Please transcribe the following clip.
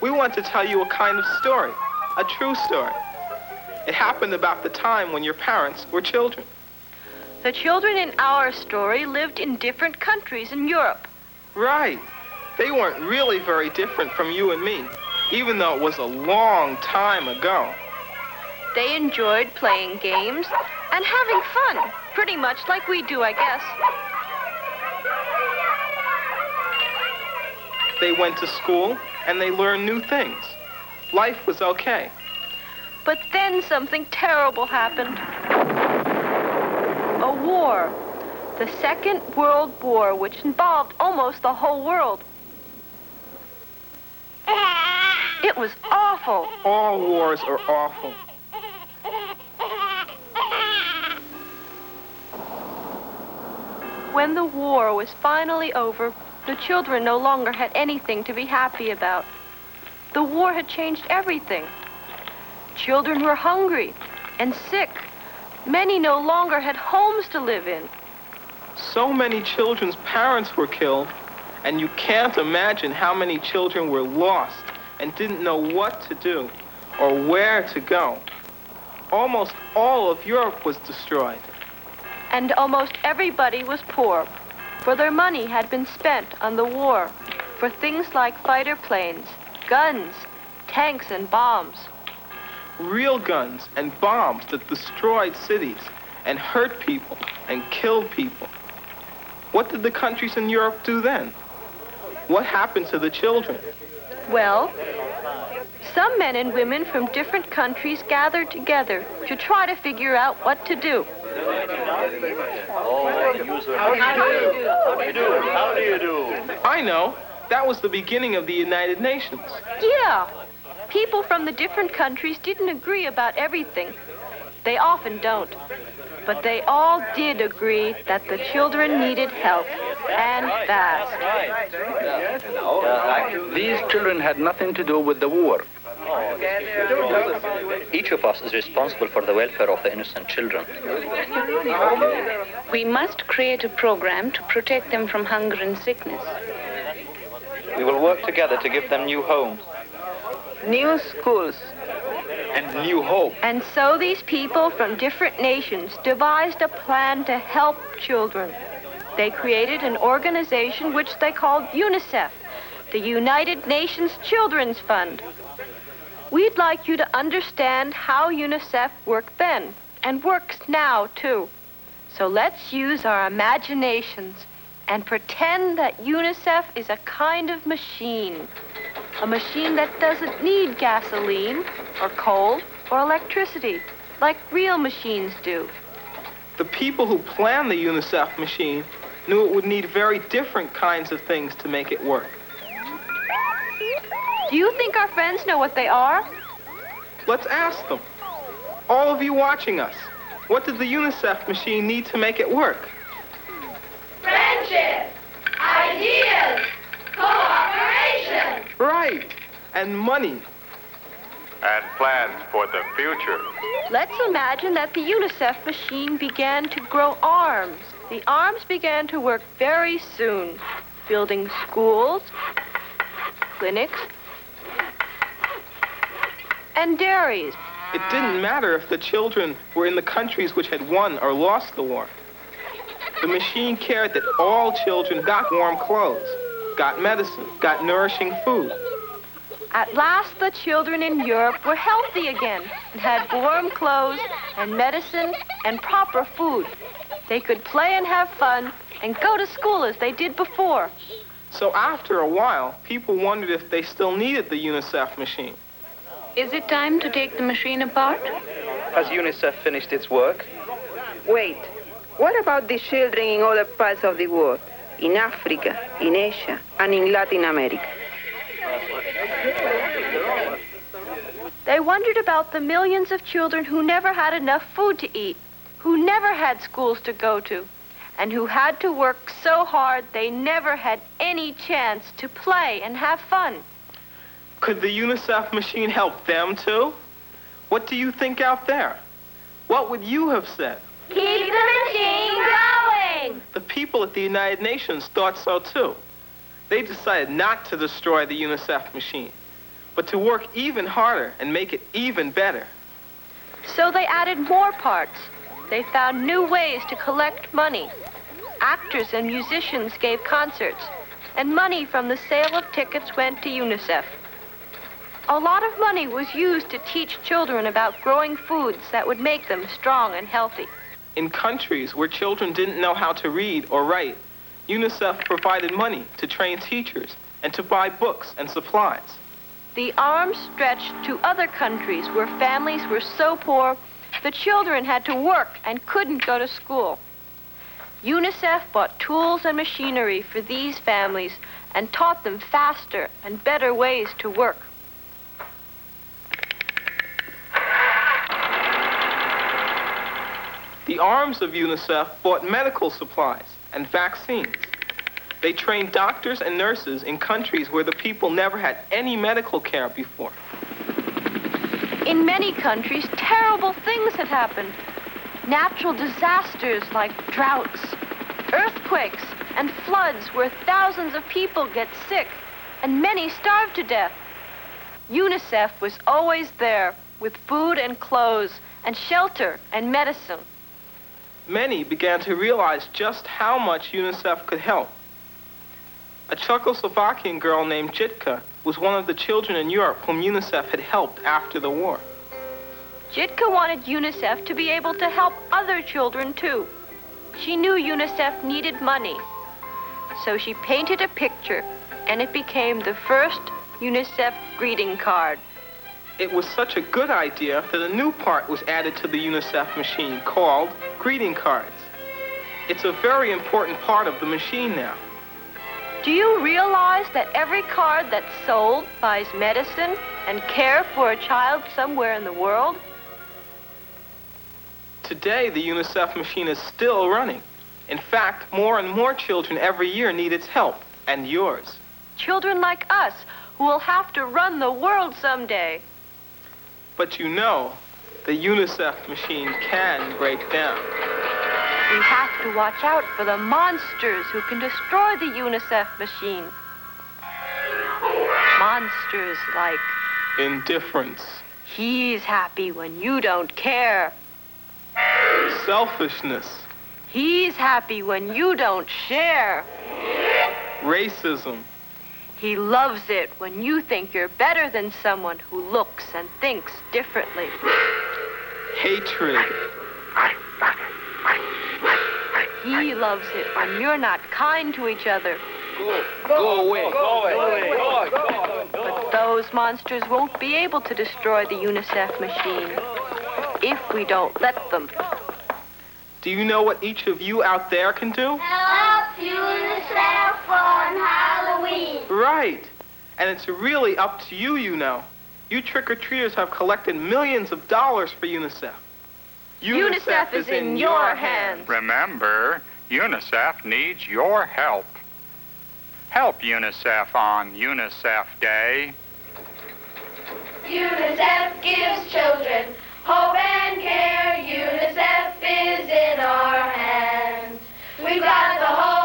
we want to tell you a kind of story, a true story. It happened about the time when your parents were children. The children in our story lived in different countries in Europe. Right. They weren't really very different from you and me, even though it was a long time ago. They enjoyed playing games and having fun, pretty much like we do, I guess. They went to school and they learned new things. Life was okay. But then something terrible happened. A war. The Second World War, which involved almost the whole world. It was awful. All wars are awful. When the war was finally over, the children no longer had anything to be happy about. The war had changed everything. Children were hungry and sick. Many no longer had homes to live in. So many children's parents were killed, and you can't imagine how many children were lost and didn't know what to do or where to go. Almost all of Europe was destroyed. And almost everybody was poor, for their money had been spent on the war, for things like fighter planes, guns, tanks, and bombs. Real guns and bombs that destroyed cities and hurt people and killed people. What did the countries in Europe do then? What happened to the children? Well, some men and women from different countries gathered together to try to figure out what to do. How do you do? I know. That was the beginning of the United Nations. Yeah. People from the different countries didn't agree about everything. They often don't. But they all did agree that the children needed help, and fast. These children had nothing to do with the war. Each of us is responsible for the welfare of the innocent children. We must create a program to protect them from hunger and sickness. We will work together to give them new homes. New schools. And new hope. And so these people from different nations devised a plan to help children. They created an organization which they called UNICEF, the United Nations Children's Fund. We'd like you to understand how UNICEF worked then, and works now, too. So let's use our imaginations and pretend that UNICEF is a kind of machine. A machine that doesn't need gasoline or coal or electricity, like real machines do. The people who planned the UNICEF machine knew it would need very different kinds of things to make it work. Do you think our friends know what they are? Let's ask them. All of you watching us, what did the UNICEF machine need to make it work? Friendship, ideas, cooperation. Right, and money. And plans for the future. Let's imagine that the UNICEF machine began to grow arms. The arms began to work very soon, building schools, clinics, and dairies. It didn't matter if the children were in the countries which had won or lost the war. The machine cared that all children got warm clothes, got medicine, got nourishing food. At last, the children in Europe were healthy again and had warm clothes and medicine and proper food. They could play and have fun and go to school as they did before. So after a while, people wondered if they still needed the UNICEF machine. Is it time to take the machine apart? Has UNICEF finished its work? Wait, what about the children in other parts of the world? In Africa, in Asia, and in Latin America? They wondered about the millions of children who never had enough food to eat, who never had schools to go to, and who had to work so hard they never had any chance to play and have fun. Could the UNICEF machine help them too? What do you think out there? What would you have said? Keep the machine going. The people at the United Nations thought so too. They decided not to destroy the UNICEF machine. but to work even harder and make it even better. So they added more parts. They found new ways to collect money. Actors and musicians gave concerts, and money from the sale of tickets went to UNICEF. A lot of money was used to teach children about growing foods that would make them strong and healthy. In countries where children didn't know how to read or write, UNICEF provided money to train teachers and to buy books and supplies. The arms stretched to other countries where families were so poor the children had to work and couldn't go to school. UNICEF bought tools and machinery for these families and taught them faster and better ways to work. The arms of UNICEF bought medical supplies and vaccines. They trained doctors and nurses in countries where the people never had any medical care before. In many countries, terrible things had happened. Natural disasters like droughts, earthquakes, and floods where thousands of people get sick and many starve to death. UNICEF was always there with food and clothes and shelter and medicine. Many began to realize just how much UNICEF could help. A Czechoslovakian girl named Jitka was one of the children in Europe whom UNICEF had helped after the war. Jitka wanted UNICEF to be able to help other children too. She knew UNICEF needed money, so she painted a picture, and it became the first UNICEF greeting card. It was such a good idea that a new part was added to the UNICEF machine called greeting cards. It's a very important part of the machine now. Do you realize that every card that's sold buys medicine and care for a child somewhere in the world? Today, the UNICEF machine is still running. In fact, more and more children every year need its help, and yours. Children like us who will have to run the world someday. But you know, the UNICEF machine can break down. We have to watch out for the monsters who can destroy the UNICEF machine. Monsters like Indifference. he's happy when you don't care. Selfishness. He's happy when you don't share. Racism. He loves it when you think you're better than someone who looks and thinks differently. Hatred. He loves it when you're not kind to each other. Go away. But those monsters won't be able to destroy the UNICEF machine if we don't let them. Do you know what each of you out there can do? Help UNICEF on Halloween. Right. And it's really up to you, you know. You trick-or-treaters have collected millions of dollars for UNICEF. UNICEF is in your hands. Remember, UNICEF needs your help. Help UNICEF on UNICEF Day. UNICEF gives children hope and care. UNICEF is in our hands. We've got the whole